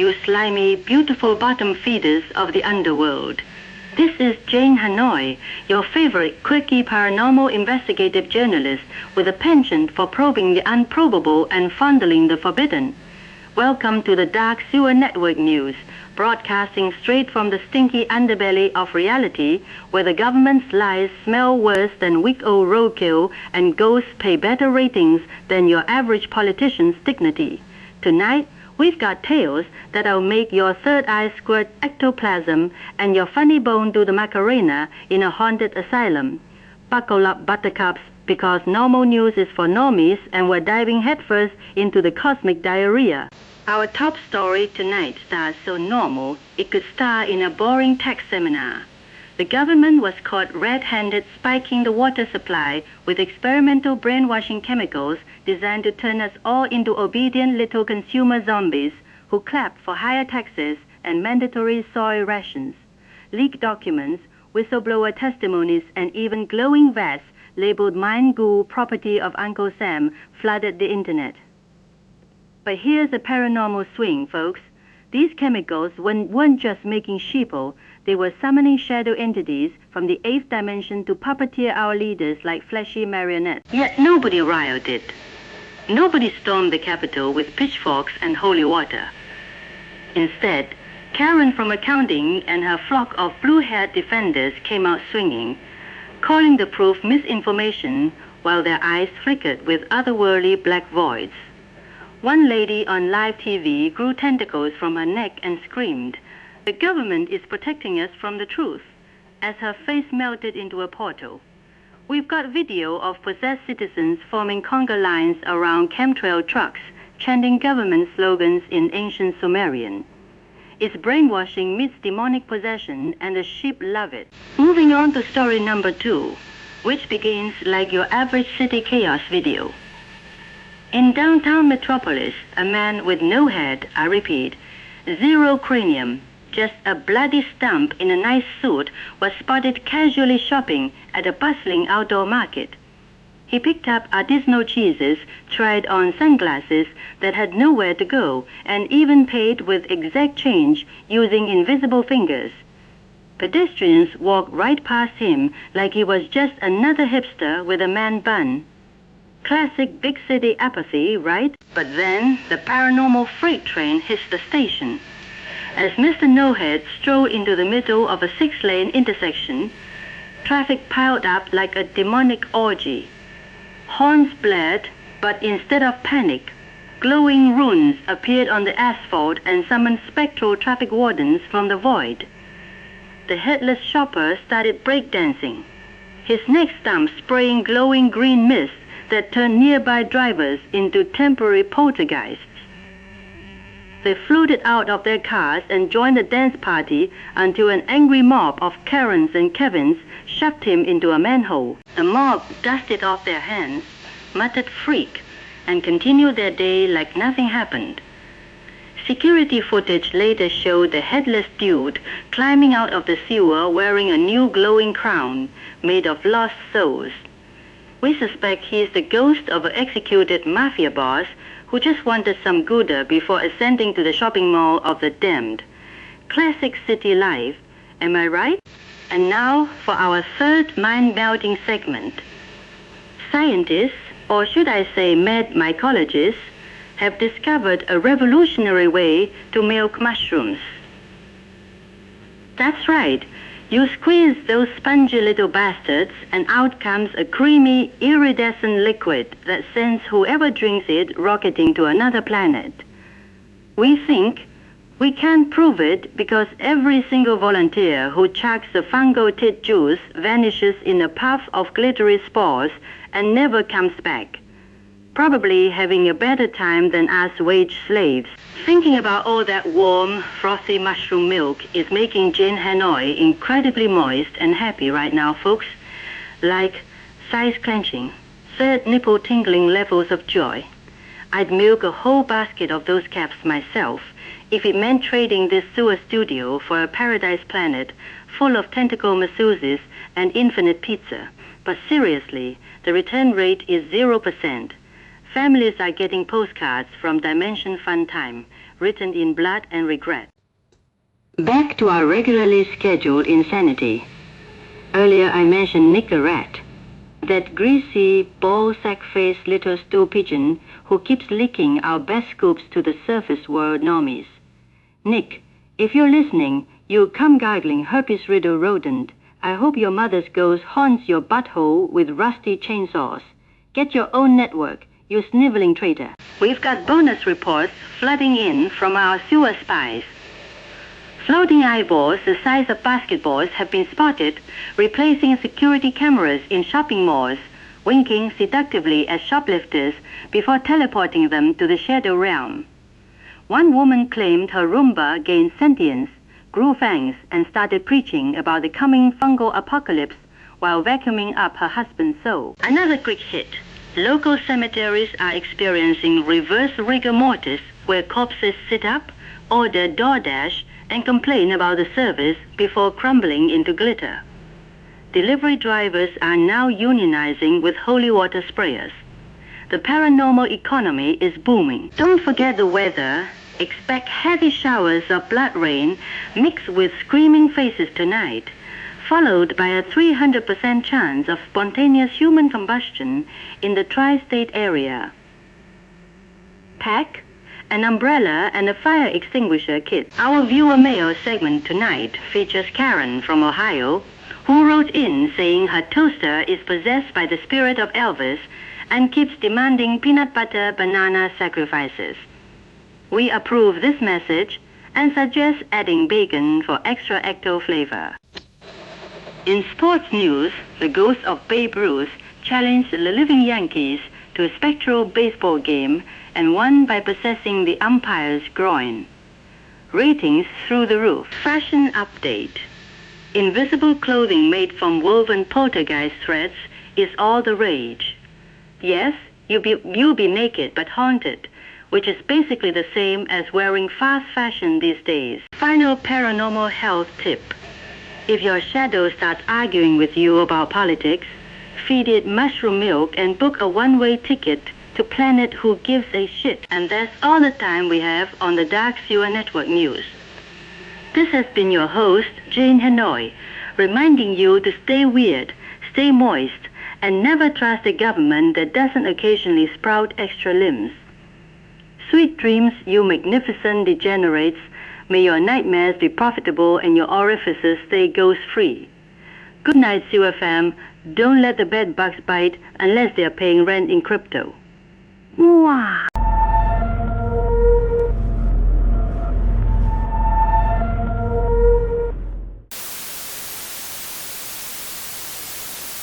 you slimy, beautiful bottom feeders of the underworld. This is Jane Hanoi, your favorite quirky paranormal investigative journalist with a penchant for probing the unprobable and fondling the forbidden. Welcome to the Dark Sewer Network News, broadcasting straight from the stinky underbelly of reality, where the government's lies smell worse than week-old roadkill and ghosts pay better ratings than your average politician's dignity. Tonight, we've got tales that'll make your third eye squirt ectoplasm and your funny bone do the Macarena in a haunted asylum. Buckle up, buttercups, because normal news is for normies and we're diving headfirst into the cosmic diarrhea. Our top story tonight stars so normal it could star in a boring tech seminar. The government was caught red-handed spiking the water supply with experimental brainwashing chemicals designed to turn us all into obedient little consumer zombies who clap for higher taxes and mandatory soy rations. Leaked documents, whistleblower testimonies, and even glowing vats labeled Mind Goo property of Uncle Sam flooded the internet. But here's a paranormal swing, folks. These chemicals weren't just making sheeple, they were summoning shadow entities from the 8th dimension to puppeteer our leaders like fleshy marionettes. Yet nobody rioted. Nobody stormed the Capitol with pitchforks and holy water. Instead, Karen from accounting and her flock of blue-haired defenders came out swinging, calling the proof misinformation while their eyes flickered with otherworldly black voids. One lady on live TV grew tentacles from her neck and screamed, "The government is protecting us from the truth," as her face melted into a portal. We've got video of possessed citizens forming conga lines around chemtrail trucks, chanting government slogans in ancient Sumerian. It's brainwashing meets demonic possession, and the sheep love it. Moving on to story number 2, which begins like your average city chaos video. In downtown Metropolis, a man with no head, I repeat, zero cranium, just a bloody stump in a nice suit, was spotted casually shopping at a bustling outdoor market. He picked up artisanal cheeses, tried on sunglasses that had nowhere to go, and even paid with exact change using invisible fingers. Pedestrians walked right past him like he was just another hipster with a man bun. Classic big city apathy, right? But then the paranormal freight train hits the station. As Mr. No-Head strolled into the middle of a 6-lane intersection, traffic piled up like a demonic orgy. Horns blared, but instead of panic, glowing runes appeared on the asphalt and summoned spectral traffic wardens from the void. The headless shopper started breakdancing, his neck stump spraying glowing green mist that turned nearby drivers into temporary poltergeists. They floated out of their cars and joined the dance party until an angry mob of Karens and Kevins shoved him into a manhole. The mob dusted off their hands, muttered freak, and continued their day like nothing happened. Security footage later showed the headless dude climbing out of the sewer wearing a new glowing crown made of lost souls. We suspect he is the ghost of an executed mafia boss who just wanted some Gouda before ascending to the shopping mall of the damned. Classic city life, am I right? And now for our third mind-melting segment. Scientists, or should I say mad mycologists, have discovered a revolutionary way to milk mushrooms. That's right. You squeeze those spongy little bastards and out comes a creamy, iridescent liquid that sends whoever drinks it rocketing to another planet. We think we can't prove it because every single volunteer who chugs the fungal tit juice vanishes in a puff of glittery spores and never comes back, probably having a better time than us wage slaves. Thinking about all that warm, frothy mushroom milk is making Jane Hanoi incredibly moist and happy right now, folks. Like size clenching, third nipple tingling levels of joy. I'd milk a whole basket of those caps myself if it meant trading this sewer studio for a paradise planet full of tentacle masseuses and infinite pizza. But seriously, the return rate is 0%. Families are getting postcards from Dimension Fun Time, written in blood and regret. Back to our regularly scheduled insanity. Earlier I mentioned Nick the rat, that greasy, ball-sack-faced little stool pigeon who keeps leaking our best scoops to the surface world normies. Nick, if you're listening, you cum-gargling herpes-riddled rodent, I hope your mother's ghost haunts your butthole with rusty chainsaws. Get your own network, you sniveling traitor. We've got bonus reports flooding in from our sewer spies. Floating eyeballs the size of basketballs have been spotted replacing security cameras in shopping malls, winking seductively at shoplifters before teleporting them to the shadow realm. One woman claimed her Roomba gained sentience, grew fangs, and started preaching about the coming fungal apocalypse while vacuuming up her husband's soul. Another quick hit. Local cemeteries are experiencing reverse rigor mortis, where corpses sit up, order DoorDash, and complain about the service before crumbling into glitter. Delivery drivers are now unionizing with holy water sprayers. The paranormal economy is booming. Don't forget the weather. Expect heavy showers of blood rain mixed with screaming faces tonight, followed by a 300% chance of spontaneous human combustion in the tri-state area. Pack an umbrella and a fire extinguisher kit. Our viewer mail segment tonight features Karen from Ohio, who wrote in saying her toaster is possessed by the spirit of Elvis and keeps demanding peanut butter banana sacrifices. We approve this message and suggest adding bacon for extra ecto flavor. In sports news, the ghost of Babe Ruth challenged the living Yankees to a spectral baseball game and won by possessing the umpire's groin. Ratings through the roof. Fashion update. Invisible clothing made from woven poltergeist threads is all the rage. Yes, you'll be naked but haunted, which is basically the same as wearing fast fashion these days. Final paranormal health tip. If your shadow starts arguing with you about politics, feed it mushroom milk and book a one-way ticket to Planet Who Gives a Shit. And that's all the time we have on the Dark Sewer Network News. This has been your host, Jane Hanoi, reminding you to stay weird, stay moist, and never trust a government that doesn't occasionally sprout extra limbs. Sweet dreams, you magnificent degenerates. May your nightmares be profitable and your orifices stay ghost-free. Good night, Sewer Fam. Don't let the bed bugs bite unless they are paying rent in crypto. Mwah!